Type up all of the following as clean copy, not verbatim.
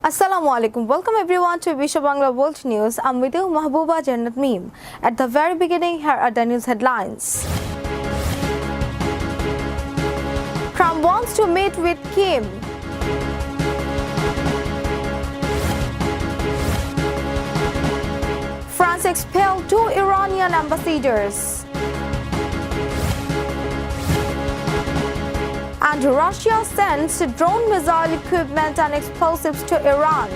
Assalamu alaikum. Welcome everyone to Biswa Bangla World News. I'm with you, Mahbooba Jannat Meem. At the very beginning, here are the news headlines. Trump wants to meet with Kim. France expelled 2 Iranian ambassadors. And Russia sends drone missile equipment and explosives to Iran.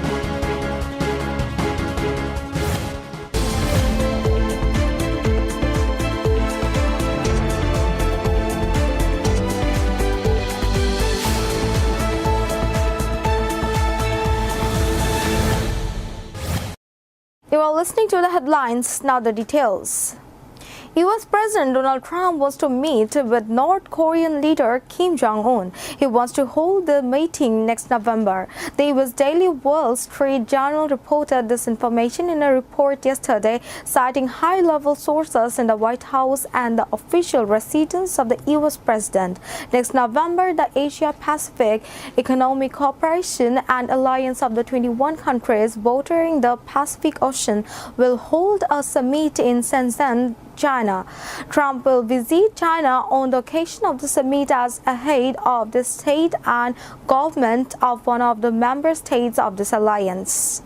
You are listening to the headlines, now the details. U.S. President Donald Trump wants to meet with North Korean leader Kim Jong-un. He wants to hold the meeting next November. The U.S. Daily Wall Street Journal reported this information in a report yesterday, citing high-level sources in the White House and the official residence of the U.S. President. Next November, the Asia-Pacific Economic Cooperation and Alliance of the 21 countries bordering the Pacific Ocean will hold a summit in Shenzhen, China. Trump will visit China on the occasion of the summit as a head of the state and government of one of the member states of this alliance.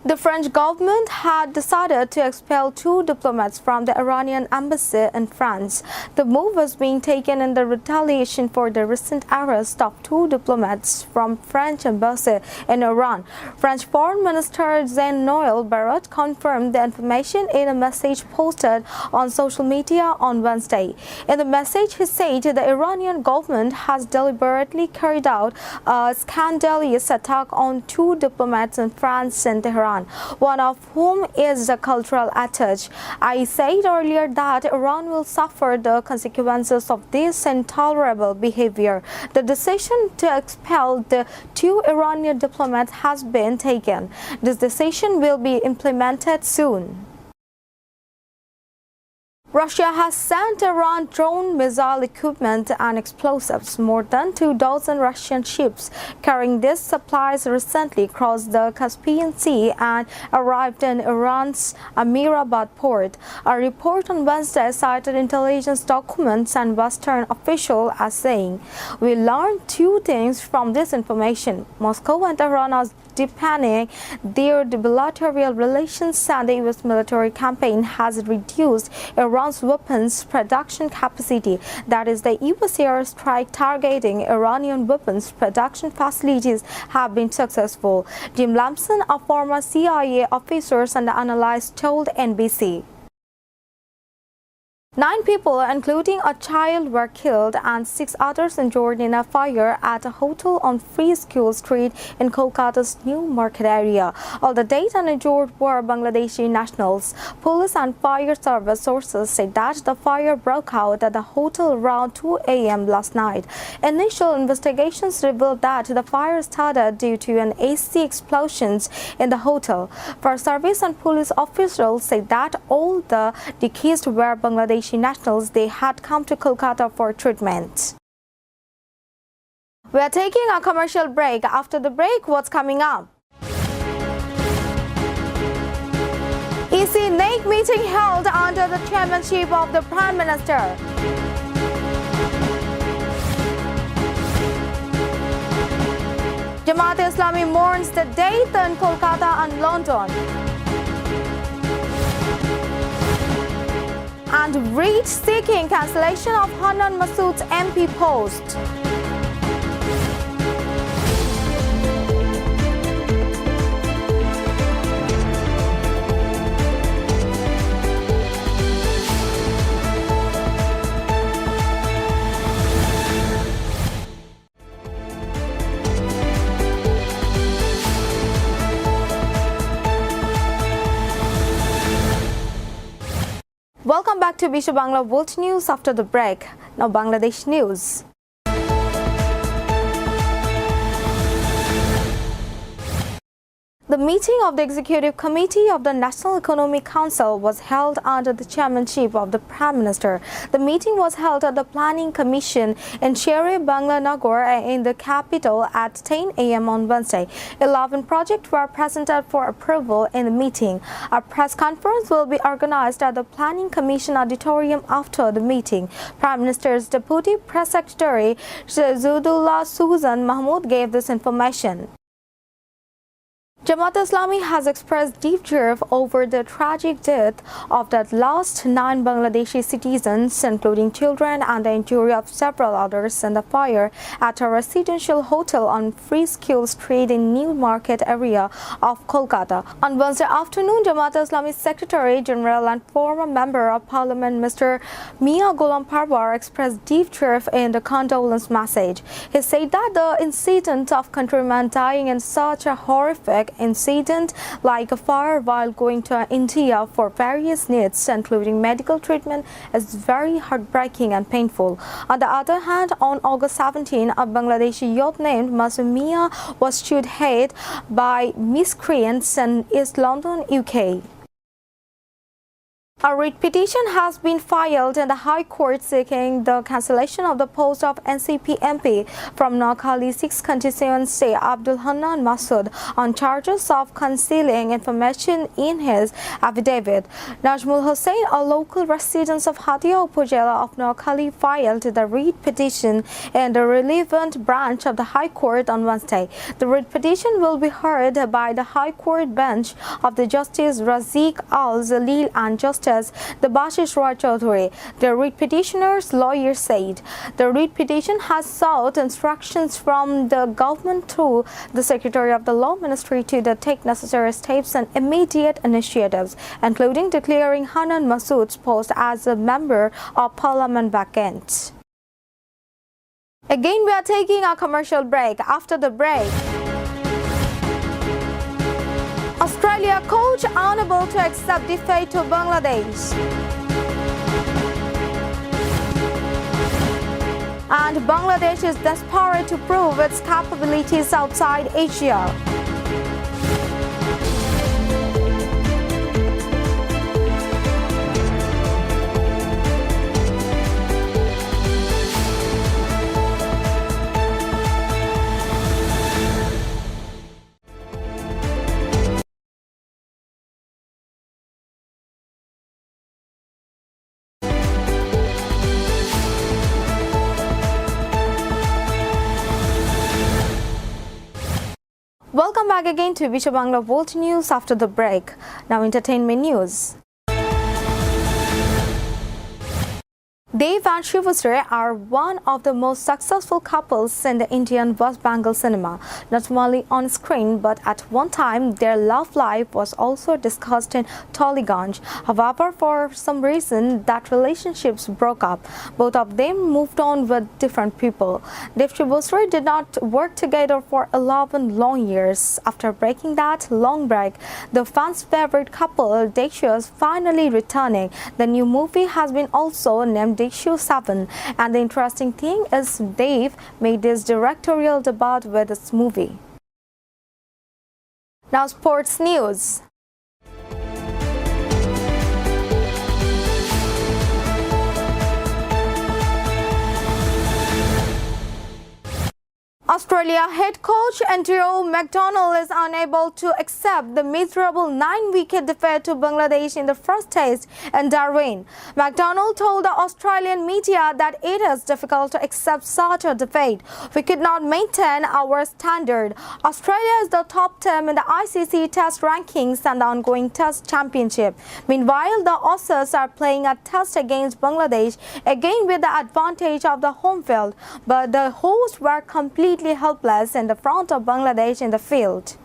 The French government had decided to expel 2 diplomats from the Iranian embassy in France. The move was being taken in the retaliation for the recent arrest of 2 diplomats from French embassy in Iran. French Foreign Minister Jean-Noël Barrot confirmed the information in a message posted on social media on Wednesday. In the message, he said the Iranian government has deliberately carried out a scandalous attack on 2 diplomats in France and Tehran, one of whom is the cultural attaché. I said earlier that Iran will suffer the consequences of this intolerable behavior. The decision to expel the 2 Iranian diplomats has been taken. This decision will be implemented soon. Russia has sent Iran drone missile equipment and explosives. More than 24 Russian ships carrying these supplies recently crossed the Caspian Sea and arrived in Iran's Amirabad port. A report on Wednesday cited intelligence documents and Western officials as saying, "We learned 2 things from this information. Moscow and Iran are deepening their bilateral relations, and the U.S. military campaign has reduced Iran's weapons production capacity. That is, the U.S. airstrike targeting Iranian weapons production facilities have been successful." Jim Lamson, a former CIA officer and analyst, told NBC. 9 people, including a child, were killed and 6 others injured in a fire at a hotel on Free School Street in Kolkata's New Market area. All the dead and injured were Bangladeshi nationals. Police and fire service sources said that the fire broke out at the hotel around 2 a.m. last night. Initial investigations revealed that the fire started due to an AC explosions in the hotel. Fire service and police officials said that all the deceased were Bangladeshi nationals. They had come to Kolkata for treatment. We are taking a commercial break. After the break, what's coming up? EC NAIC meeting held under the chairmanship of the Prime Minister. Jamaat-e-Islami mourns the death in Kolkata and London. And Reid seeking cancellation of Hanan Masood's MP post. Welcome back to Biswa Bangla World News after the break. Now Bangladesh news. The meeting of the Executive Committee of the National Economic Council was held under the chairmanship of the Prime Minister. The meeting was held at the Planning Commission in Shere Bangla Nagar in the capital at 10 a.m. on Wednesday. 11 projects were presented for approval in the meeting. A press conference will be organized at the Planning Commission auditorium after the meeting. Prime Minister's Deputy Press Secretary Zudullah Susan Mahmood gave this information. Jamaat-e-Islami has expressed deep grief over the tragic death of the last 9 Bangladeshi citizens, including children, and the injury of several others in the fire at a residential hotel on Freeskill Street in New Market area of Kolkata. On Wednesday afternoon, Jamaat-e-Islami's Secretary General and former Member of Parliament Mr. Mia Ghulam Parwar expressed deep grief in the condolence message. He said that the incident of countrymen dying in such a horrific incident like a fire while going to India for various needs, including medical treatment, is very heartbreaking and painful. On the other hand, on August 17, a Bangladeshi youth named Masumia was shot dead by miscreants in East London, UK. A writ petition has been filed in the High Court seeking the cancellation of the post of NCP MP from Noakhali 6 constituency Abdul Hanan Masood on charges of concealing information in his affidavit. Najmul Hussain, a local resident of Hatia Upazila of Noakhali, filed the writ petition in the relevant branch of the High Court on Wednesday. The writ petition will be heard by the High Court bench of the Justice Raziq Al-Zalil and Justice Debashish Roy Chaudhary. The writ petitioner's lawyer said the writ petition has sought instructions from the government through the Secretary of the Law Ministry to take necessary steps and immediate initiatives, including declaring Hanan Masood's post as a member of Parliament vacant. Again, we are taking a commercial break. After the break, Australia coach unable to accept defeat to Bangladesh. And Bangladesh is desperate to prove its capabilities outside Asia. Welcome back again to Biswa Bangla World News after the break. Now entertainment news. Dev and Shivasri are one of the most successful couples in the Indian West Bengal cinema, not only on screen but at one time their love life was also discussed in Tollygunj. However, for some reason that relationships broke up. Both of them moved on with different people. Dev and Shivasri did not work together for 11 long years. After breaking that long break, the fans' favorite couple, Dekshu, is finally returning. The new movie has been also named Dekshu 7, and the interesting thing is Dave made his directorial debut with this movie. Now sports news. Australia head coach Andrew McDonald is unable to accept the miserable 9-wicket defeat to Bangladesh in the first test in Darwin. McDonald told the Australian media that it is difficult to accept such a defeat. We could not maintain our standard. Australia is the top team in the ICC Test rankings and the ongoing Test Championship. Meanwhile, the Aussies are playing a test against Bangladesh, again with the advantage of the home field, but the hosts were completely helpless in the front of Bangladesh in the field.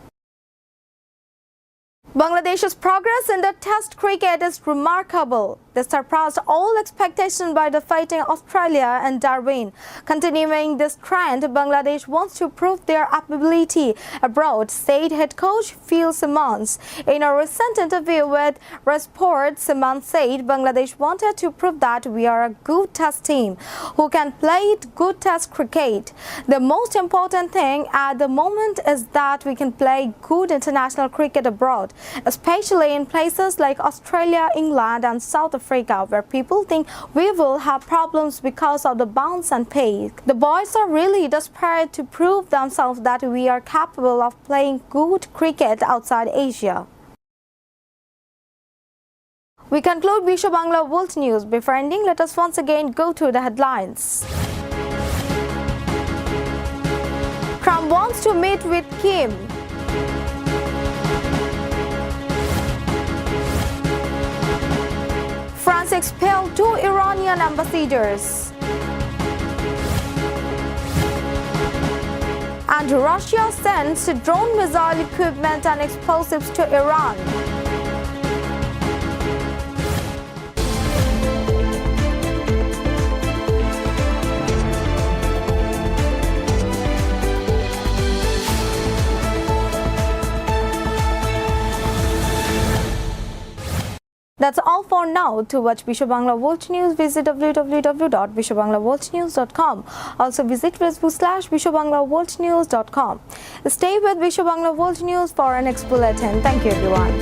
Bangladesh's progress in the Test cricket is remarkable. They surpassed all expectations by defeating Australia and Darwin. Continuing this trend, Bangladesh wants to prove their ability abroad, said head coach Phil Simmons. In a recent interview with Resport, Simmons said Bangladesh wanted to prove that we are a good Test team who can play good Test cricket. The most important thing at the moment is that we can play good international cricket abroad, especially in places like Australia, England and South Africa, where people think we will have problems because of the bounce and pace. The boys are really desperate to prove themselves that we are capable of playing good cricket outside Asia. We conclude Biswa Bangla World News. Before ending, let us once again go through the headlines. Trump wants to meet with Kim. France expelled 2 Iranian ambassadors. And Russia sends drone missile equipment and explosives to Iran. That's all for now. To watch Biswa Bangla World News, visit www.biswabanglaworldnews.com. Also visit facebook.com/biswabanglaworldnews.com. Stay with Biswa Bangla World News for our next bulletin. Thank you everyone.